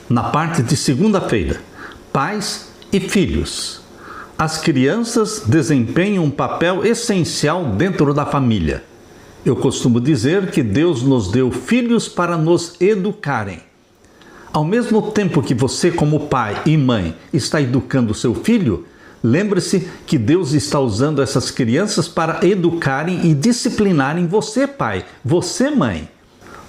na parte de segunda-feira, pais e filhos. As crianças desempenham um papel essencial dentro da família. Eu costumo dizer que Deus nos deu filhos para nos educarem. Ao mesmo tempo que você, como pai e mãe, está educando seu filho, lembre-se que Deus está usando essas crianças para educarem e disciplinarem você, pai, você, mãe.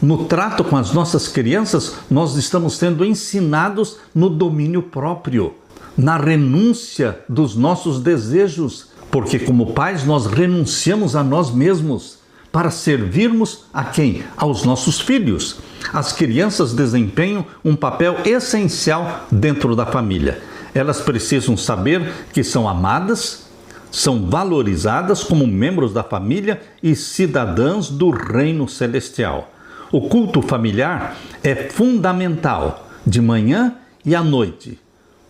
No trato com as nossas crianças, nós estamos sendo ensinados no domínio próprio, na renúncia dos nossos desejos, porque como pais nós renunciamos a nós mesmos para servirmos a quem? Aos nossos filhos. As crianças desempenham um papel essencial dentro da família. Elas precisam saber que são amadas, são valorizadas como membros da família e cidadãs do reino celestial. O culto familiar é fundamental de manhã e à noite.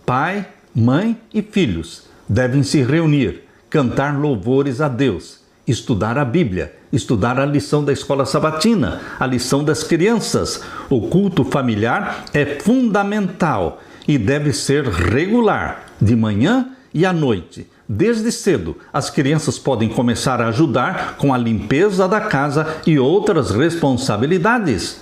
Pai, mãe e filhos devem se reunir, cantar louvores a Deus, estudar a Bíblia, estudar a lição da escola sabatina, a lição das crianças. O culto familiar é fundamental e deve ser regular, de manhã e à noite. Desde cedo, as crianças podem começar a ajudar com a limpeza da casa e outras responsabilidades.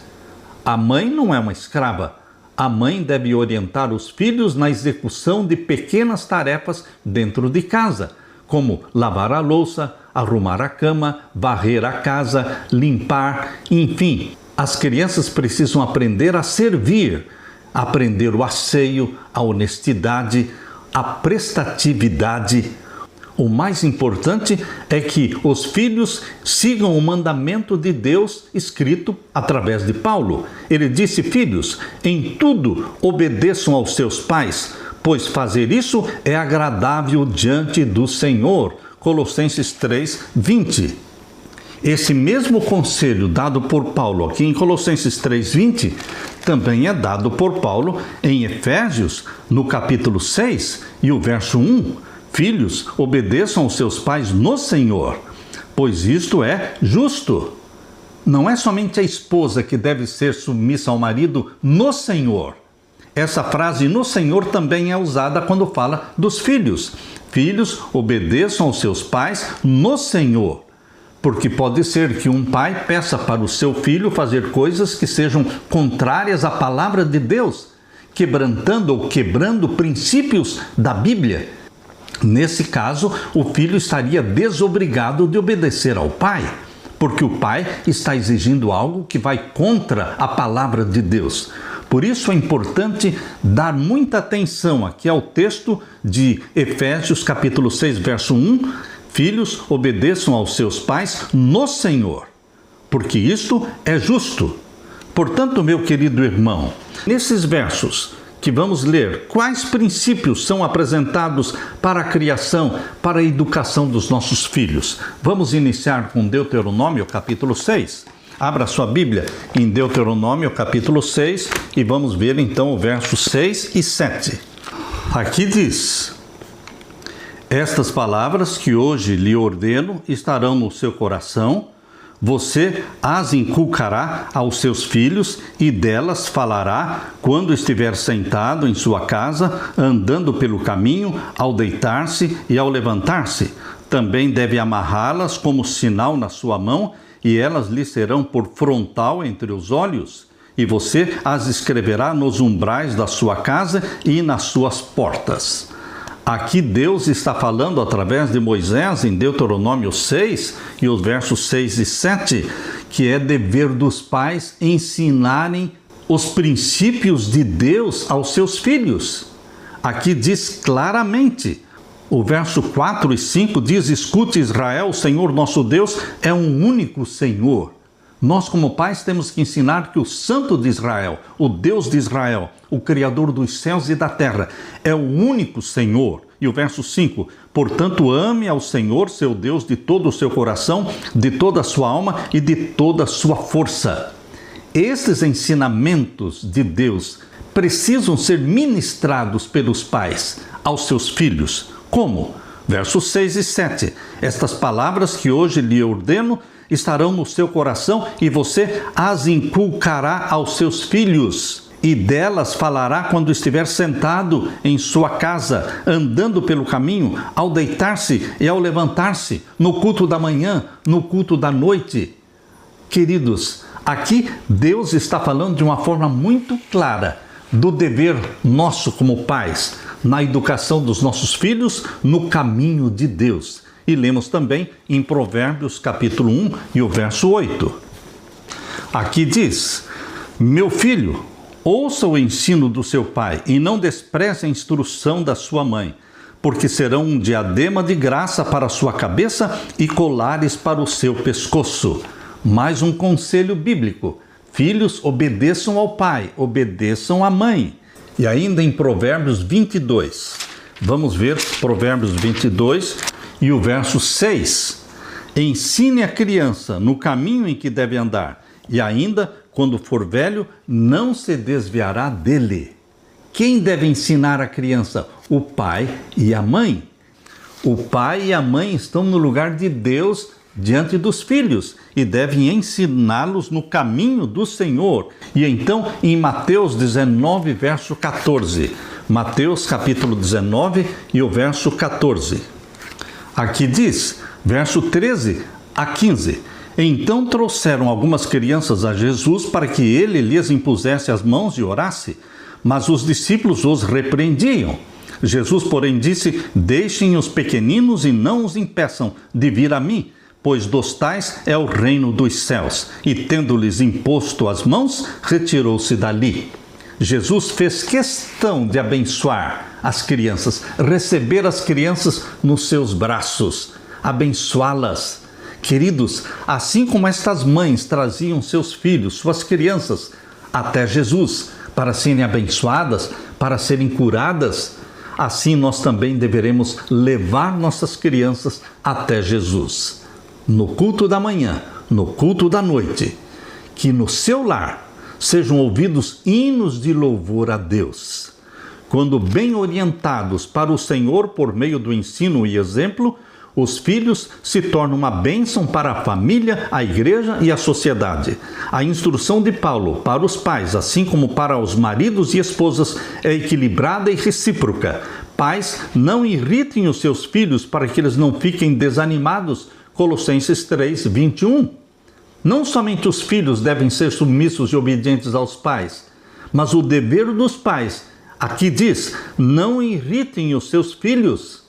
A mãe não é uma escrava. A mãe deve orientar os filhos na execução de pequenas tarefas dentro de casa, como lavar a louça, arrumar a cama, varrer a casa, limpar, enfim. As crianças precisam aprender a servir, aprender o asseio, a honestidade, a prestatividade. O mais importante é que os filhos sigam o mandamento de Deus escrito através de Paulo. Ele disse: filhos, em tudo obedeçam aos seus pais, pois fazer isso é agradável diante do Senhor. Colossenses 3:20. Esse mesmo conselho dado por Paulo aqui em Colossenses 3:20 também é dado por Paulo em Efésios, no capítulo 6 e o verso 1. Filhos, obedeçam aos seus pais no Senhor, pois isto é justo. Não é somente a esposa que deve ser submissa ao marido no Senhor. Essa frase no Senhor também é usada quando fala dos filhos. Filhos, obedeçam aos seus pais no Senhor. Porque pode ser que um pai peça para o seu filho fazer coisas que sejam contrárias à palavra de Deus, quebrantando ou quebrando princípios da Bíblia. Nesse caso, o filho estaria desobrigado de obedecer ao pai, porque o pai está exigindo algo que vai contra a palavra de Deus. Por isso é importante dar muita atenção aqui ao texto de Efésios capítulo 6, verso 1. Filhos, obedeçam aos seus pais no Senhor, porque isto é justo. Portanto, meu querido irmão, nesses versos que vamos ler, quais princípios são apresentados para a criação, para a educação dos nossos filhos? Vamos iniciar com Deuteronômio capítulo 6. Abra sua Bíblia em Deuteronômio capítulo 6 e vamos ver então o verso 6 e 7. Aqui diz: estas palavras que hoje lhe ordeno estarão no seu coração, você as inculcará aos seus filhos e delas falará quando estiver sentado em sua casa, andando pelo caminho, ao deitar-se e ao levantar-se. Também deve amarrá-las como sinal na sua mão, e elas lhe serão por frontal entre os olhos. E você as escreverá nos umbrais da sua casa e nas suas portas. Aqui Deus está falando através de Moisés em Deuteronômio 6 e os versos 6 e 7, que é dever dos pais ensinarem os princípios de Deus aos seus filhos. Aqui diz claramente, o verso 4 e 5 diz: escute Israel, o Senhor nosso Deus é um único Senhor. Nós, como pais, temos que ensinar que o Santo de Israel, o Deus de Israel, o Criador dos céus e da terra, é o único Senhor. E o verso 5, portanto, ame ao Senhor, seu Deus, de todo o seu coração, de toda a sua alma e de toda a sua força. Esses ensinamentos de Deus precisam ser ministrados pelos pais aos seus filhos. Como? Versos 6 e 7. Estas palavras que hoje lhe ordeno estarão no seu coração e você as inculcará aos seus filhos. e delas falará quando estiver sentado em sua casa, andando pelo caminho, ao deitar-se e ao levantar-se, no culto da manhã, no culto da noite. Queridos, aqui Deus está falando de uma forma muito clara do dever nosso como pais, na educação dos nossos filhos, no caminho de Deus. E lemos também em Provérbios capítulo 1 e o verso 8. Aqui diz: meu filho, ouça o ensino do seu pai e não despreze a instrução da sua mãe, porque serão um diadema de graça para a sua cabeça e colares para o seu pescoço. Mais um conselho bíblico: filhos, obedeçam ao pai, obedeçam à mãe. E ainda em Provérbios 22, vamos ver Provérbios 22 e o verso 6. Ensine a criança no caminho em que deve andar, e ainda, quando for velho, não se desviará dele. Quem deve ensinar a criança? O pai e a mãe. O pai e a mãe estão no lugar de Deus diante dos filhos e devem ensiná-los no caminho do Senhor. E então, em Mateus 19, verso 14. Mateus capítulo 19 e o verso 14. Aqui diz, verso 13 a 15. Então trouxeram algumas crianças a Jesus para que ele lhes impusesse as mãos e orasse, mas os discípulos os repreendiam. Jesus, porém, disse: deixem os pequeninos e não os impeçam de vir a mim, pois dos tais é o reino dos céus. E tendo-lhes imposto as mãos, retirou-se dali. Jesus fez questão de abençoar as crianças, receber as crianças nos seus braços, abençoá-las. Queridos, assim como estas mães traziam seus filhos, suas crianças, até Jesus, para serem abençoadas, para serem curadas, assim nós também deveremos levar nossas crianças até Jesus. No culto da manhã, no culto da noite, que no seu lar sejam ouvidos hinos de louvor a Deus. Quando bem orientados para o Senhor por meio do ensino e exemplo, os filhos se tornam uma bênção para a família, a igreja e a sociedade. A instrução de Paulo para os pais, assim como para os maridos e esposas, é equilibrada e recíproca. Pais, não irritem os seus filhos para que eles não fiquem desanimados. Colossenses 3, 21. Não somente os filhos devem ser submissos e obedientes aos pais, mas o dever dos pais, aqui diz, não irritem os seus filhos.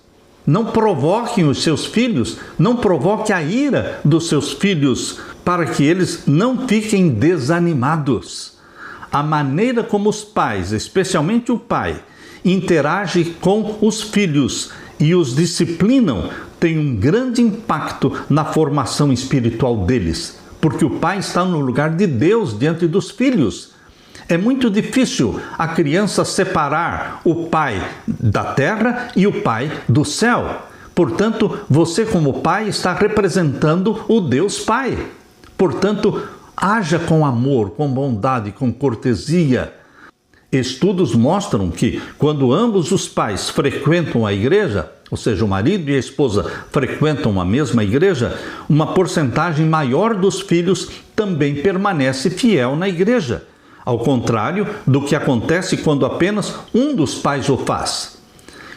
Não provoquem os seus filhos, não provoque a ira dos seus filhos, para que eles não fiquem desanimados. A maneira como os pais, especialmente o pai, interage com os filhos e os disciplinam, tem um grande impacto na formação espiritual deles, porque o pai está no lugar de Deus diante dos filhos. É muito difícil a criança separar o pai da terra e o pai do céu. Portanto, você como pai está representando o Deus Pai. Portanto, haja com amor, com bondade, com cortesia. Estudos mostram que quando ambos os pais frequentam a igreja, ou seja, o marido e a esposa frequentam a mesma igreja, uma porcentagem maior dos filhos também permanece fiel na igreja. Ao contrário do que acontece quando apenas um dos pais o faz.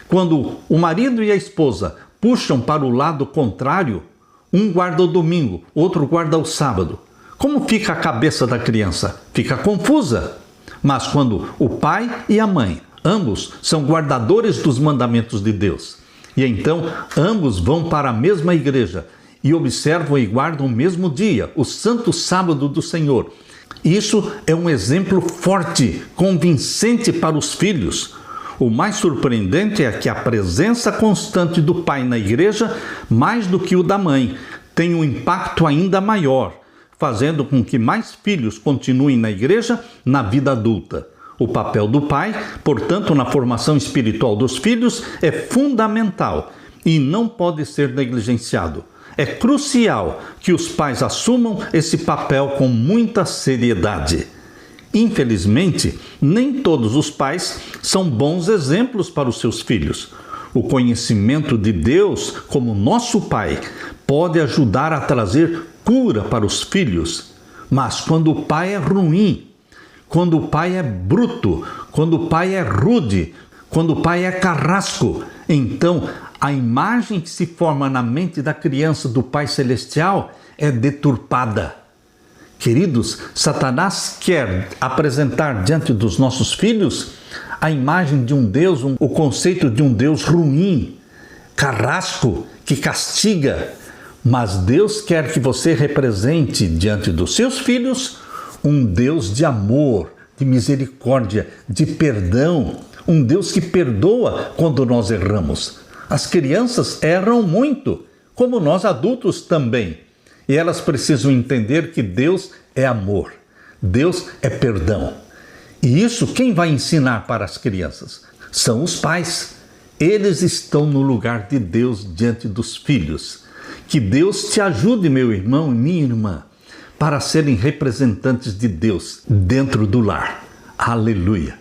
Quando o marido e a esposa puxam para o lado contrário, um guarda o domingo, outro guarda o sábado. Como fica a cabeça da criança? Fica confusa. Mas quando o pai e a mãe, ambos são guardadores dos mandamentos de Deus, e então ambos vão para a mesma igreja e observam e guardam o mesmo dia, o santo sábado do Senhor, isso é um exemplo forte, convincente para os filhos. O mais surpreendente é que a presença constante do pai na igreja, mais do que o da mãe, tem um impacto ainda maior, fazendo com que mais filhos continuem na igreja na vida adulta. O papel do pai, portanto, na formação espiritual dos filhos é fundamental e não pode ser negligenciado. É crucial que os pais assumam esse papel com muita seriedade. Infelizmente, nem todos os pais são bons exemplos para os seus filhos. O conhecimento de Deus, como nosso Pai, pode ajudar a trazer cura para os filhos. Mas quando o pai é ruim, quando o pai é bruto, quando o pai é rude, quando o pai é carrasco. Então, a imagem que se forma na mente da criança do Pai Celestial é deturpada. Queridos, Satanás quer apresentar diante dos nossos filhos a imagem de um Deus, o conceito de um Deus ruim, carrasco, que castiga. Mas Deus quer que você represente diante dos seus filhos um Deus de amor, de misericórdia, de perdão, um Deus que perdoa quando nós erramos. As crianças erram muito, como nós adultos também. E elas precisam entender que Deus é amor, Deus é perdão. E isso quem vai ensinar para as crianças? São os pais. Eles estão no lugar de Deus diante dos filhos. Que Deus te ajude, meu irmão e minha irmã, para serem representantes de Deus dentro do lar. Aleluia!